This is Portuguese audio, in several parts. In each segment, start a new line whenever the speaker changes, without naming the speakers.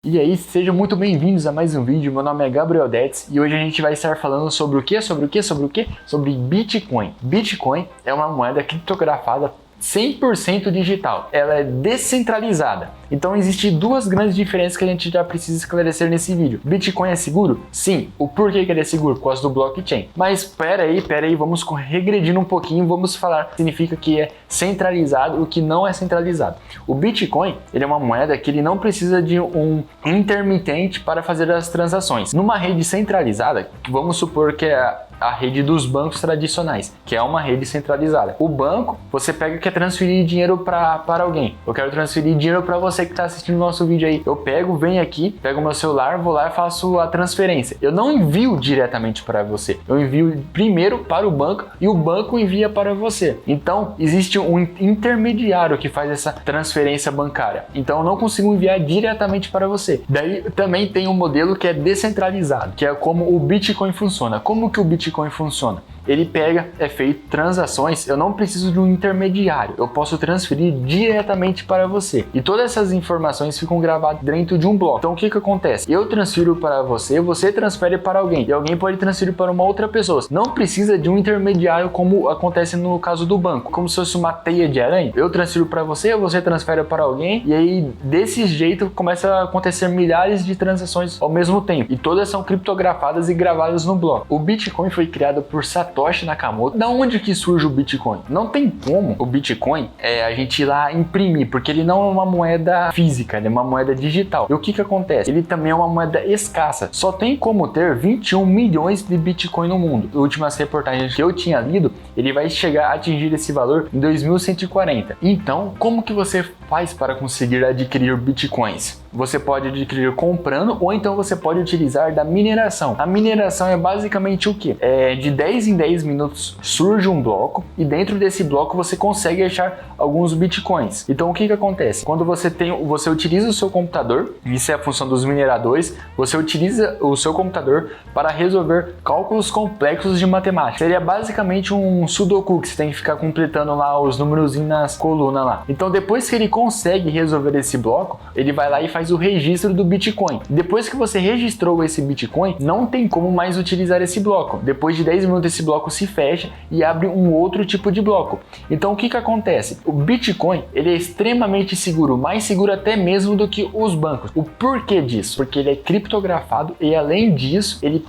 E aí, sejam muito bem-vindos a mais um vídeo. Meu nome é Gabriel Detz e hoje a gente vai estar falando sobre o quê? Sobre Bitcoin. Bitcoin é uma moeda criptografada 100% digital. Ela é descentralizada. Então existem duas grandes diferenças que a gente já precisa esclarecer nesse vídeo. Bitcoin é seguro? Sim. O porquê que ele é seguro? Por causa do blockchain. Mas pera aí, vamos regredir um pouquinho, vamos falar o que significa que é centralizado e o que não é centralizado. O Bitcoin, ele é uma moeda que ele não precisa de um intermitente para fazer as transações. Numa rede centralizada, vamos supor que é a rede dos bancos tradicionais, que é uma rede centralizada. O banco, você pega e quer transferir dinheiro para alguém. Eu quero transferir dinheiro para você que está assistindo o nosso vídeo aí. Eu pego, venho aqui, pego meu celular, vou lá e faço a transferência. Eu não envio diretamente para você. Eu envio primeiro para o banco e o banco envia para você. Então, existe um intermediário que faz essa transferência bancária. Então, eu não consigo enviar diretamente para você. Daí, também tem um modelo que é descentralizado, que é como o Bitcoin funciona. Como que o Bitcoin funciona? Ele pega, é feito transações, eu não preciso de um intermediário, eu posso transferir diretamente para você. E todas essas informações ficam gravadas dentro de um bloco. Então o que acontece? Eu transfiro para você, você transfere para alguém, e alguém pode transferir para uma outra pessoa. Não precisa de um intermediário como acontece no caso do banco, como se fosse uma teia de aranha. Eu transfiro para você, você transfere para alguém, e aí desse jeito começa a acontecer milhares de transações ao mesmo tempo. E todas são criptografadas e gravadas no bloco. O Bitcoin foi criado por Satoshi Nakamoto. Da onde que surge o Bitcoin? Não tem como o Bitcoin a gente ir lá imprimir, porque ele não é uma moeda física, ele é uma moeda digital. E o que acontece? Ele também é uma moeda escassa. Só tem como ter 21 milhões de Bitcoin no mundo. As últimas reportagens que eu tinha lido, ele vai chegar a atingir esse valor em 2140. Então, como que você faz para conseguir adquirir Bitcoins? Você pode adquirir comprando ou então você pode utilizar da mineração. A mineração é basicamente o que? De 10 em 10 minutos surge um bloco e dentro desse bloco você consegue achar alguns bitcoins. Então o que acontece? Quando você utiliza o seu computador, isso é a função dos mineradores, você utiliza o seu computador para resolver cálculos complexos de matemática. Seria basicamente um sudoku que você tem que ficar completando lá os númerozinhos nas colunas lá. Então depois que ele consegue resolver esse bloco, ele vai lá e faz o registro do Bitcoin. Depois que você registrou esse Bitcoin, não tem como mais utilizar esse bloco. Depois de 10 minutos esse bloco se fecha e abre um outro tipo de bloco. Então o que acontece? O Bitcoin, ele é extremamente seguro, mais seguro até mesmo do que os bancos. O porquê disso? Porque ele é criptografado e além disso, ele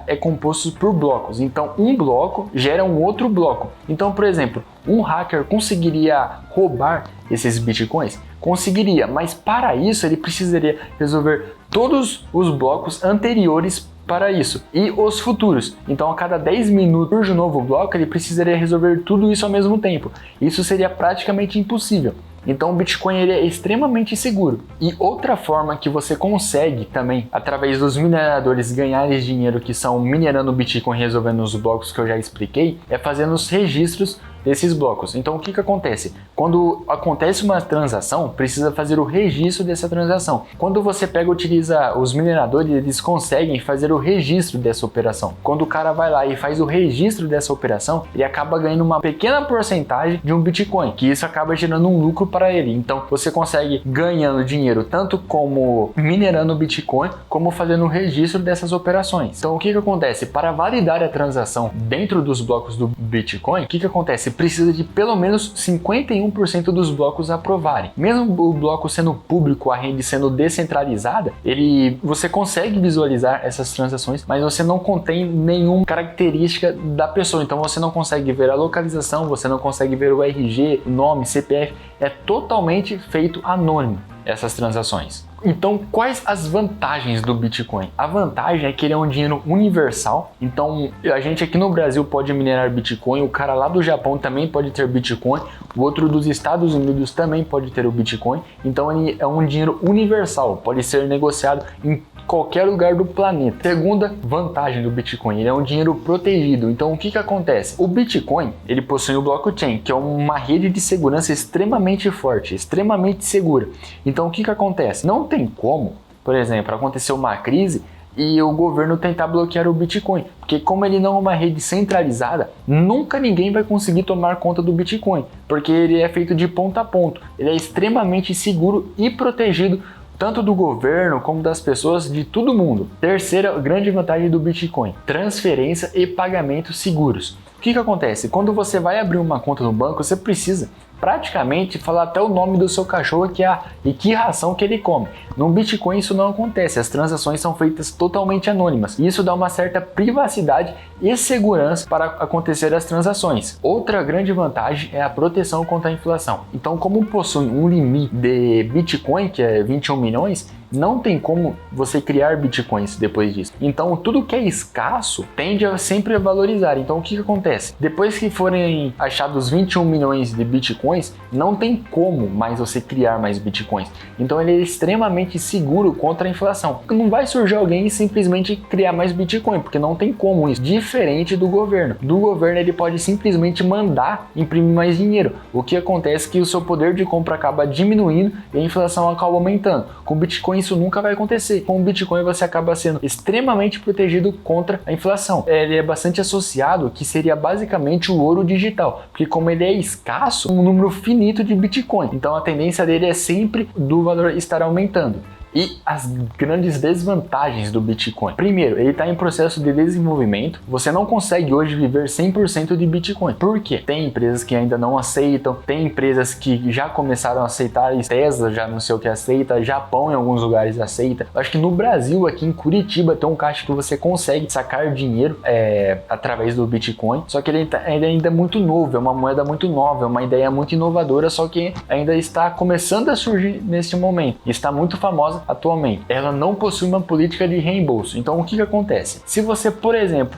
é composto por blocos. Então um bloco gera um outro bloco. Então, por exemplo, um hacker conseguiria roubar esses bitcoins? Conseguiria, mas para isso ele precisaria resolver todos os blocos anteriores para isso e os futuros. Então a cada 10 minutos surge um novo bloco, ele precisaria resolver tudo isso ao mesmo tempo. Isso seria praticamente impossível. Então o Bitcoin ele é extremamente seguro. E outra forma que você consegue também, através dos mineradores ganharem dinheiro que são minerando o Bitcoin e resolvendo os blocos que eu já expliquei, é fazendo os registros desses blocos. Então o que acontece? Quando acontece uma transação, precisa fazer o registro dessa transação. Quando você utiliza os mineradores, eles conseguem fazer o registro dessa operação. Quando o cara vai lá e faz o registro dessa operação, ele acaba ganhando uma pequena porcentagem de um Bitcoin, que isso acaba gerando um lucro para ele. Então você consegue ganhando dinheiro tanto como minerando o Bitcoin, como fazendo o registro dessas operações. Então o que acontece? Para validar a transação dentro dos blocos do Bitcoin, o que acontece? Precisa de pelo menos 51% dos blocos aprovarem. Mesmo o bloco sendo público, a rede sendo descentralizada, você consegue visualizar essas transações, mas você não contém nenhuma característica da pessoa. Então você não consegue ver a localização, você não consegue ver o RG, nome, CPF. É totalmente feito anônimo essas transações. Então, quais as vantagens do Bitcoin? A vantagem é que ele é um dinheiro universal. Então, a gente aqui no Brasil pode minerar Bitcoin, o cara lá do Japão também pode ter Bitcoin, o outro dos Estados Unidos também pode ter o Bitcoin. Então, ele é um dinheiro universal, pode ser negociado em qualquer lugar do planeta. Segunda vantagem do Bitcoin, ele é um dinheiro protegido. Então o que acontece? O Bitcoin, ele possui o blockchain, que é uma rede de segurança extremamente forte, extremamente segura. Então o que acontece? Não tem como, por exemplo, acontecer uma crise e o governo tentar bloquear o Bitcoin, porque como ele não é uma rede centralizada, nunca ninguém vai conseguir tomar conta do Bitcoin, porque ele é feito de ponta a ponta, ele é extremamente seguro e protegido tanto do governo como das pessoas de todo mundo. Terceira grande vantagem do Bitcoin: transferência e pagamentos seguros. O que acontece? Quando você vai abrir uma conta no banco, você precisa praticamente falar até o nome do seu cachorro e que ração que ele come. No Bitcoin isso não acontece, as transações são feitas totalmente anônimas e isso dá uma certa privacidade e segurança para acontecer as transações. Outra grande vantagem é a proteção contra a inflação. Então, como possui um limite de Bitcoin, que é 21 milhões, não tem como você criar bitcoins depois disso. Então, tudo que é escasso tende a sempre valorizar. Então, o que acontece? Depois que forem achados 21 milhões de bitcoins, não tem como mais você criar mais bitcoins. Então, ele é extremamente seguro contra a inflação. Não vai surgir alguém e simplesmente criar mais bitcoin, porque não tem como isso. Diferente do governo. Do governo, ele pode simplesmente mandar imprimir mais dinheiro. O que acontece é que o seu poder de compra acaba diminuindo e a inflação acaba aumentando. Com Bitcoin isso nunca vai acontecer. Com o Bitcoin você acaba sendo extremamente protegido contra a inflação. Ele é bastante associado que seria basicamente o ouro digital, porque como ele é escasso, um número finito de Bitcoin. Então a tendência dele é sempre do valor estar aumentando. E as grandes desvantagens do Bitcoin. Primeiro, ele está em processo de desenvolvimento. Você não consegue hoje viver 100% de Bitcoin. Por quê? Tem empresas que ainda não aceitam, tem empresas que já começaram a aceitar, Tesla já não sei o que aceita, Japão em alguns lugares aceita. Acho que no Brasil, aqui em Curitiba, tem um caixa que você consegue sacar dinheiro através do Bitcoin. Só que ele ainda é muito novo, é uma moeda muito nova, é uma ideia muito inovadora, só que ainda está começando a surgir neste momento. E está muito famosa atualmente. Ela não possui uma política de reembolso. Então o que acontece? Se você, por exemplo,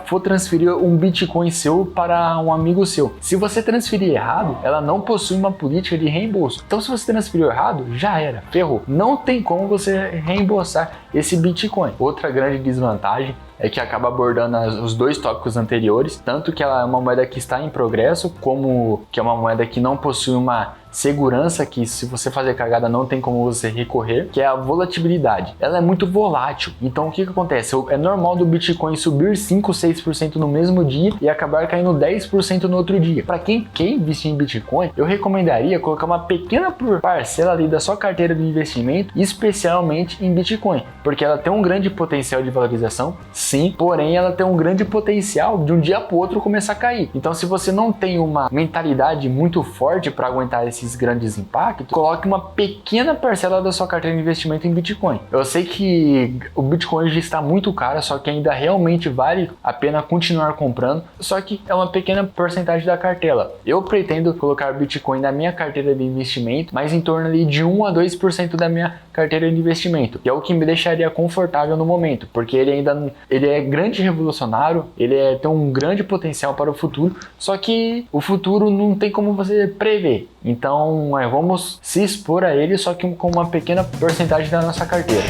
for transferir um Bitcoin seu para um amigo seu, se você transferir errado, ela não possui uma política de reembolso. Então se você transferiu errado, já era, ferrou. Não tem como você reembolsar esse Bitcoin. Outra grande desvantagem é que acaba abordando os dois tópicos anteriores, tanto que ela é uma moeda que está em progresso, como que é uma moeda que não possui uma segurança, que se você fazer cagada não tem como você recorrer, que é a volatilidade. Ela é muito volátil. Então o que acontece? É normal do Bitcoin subir 5, 6% no mesmo dia e acabar caindo 10% no outro dia. Para quem quer investir em Bitcoin, eu recomendaria colocar uma pequena parcela ali da sua carteira de investimento, especialmente em Bitcoin, porque ela tem um grande potencial de valorização, sim, porém ela tem um grande potencial de um dia para o outro começar a cair. Então se você não tem uma mentalidade muito forte para aguentar esses grandes impactos, coloque uma pequena parcela da sua carteira de investimento em Bitcoin. Eu sei que o Bitcoin já está muito caro, só que ainda realmente vale a pena continuar comprando, só que é uma pequena porcentagem da cartela. Eu pretendo colocar Bitcoin na minha carteira de investimento, mas em torno ali de 1 a 2% da minha carteira de investimento, que é o que me deixaria confortável no momento, porque ele é grande e revolucionário, tem um grande potencial para o futuro, só que o futuro não tem como você prever. Então vamos se expor a ele, só que com uma pequena porcentagem da nossa carteira.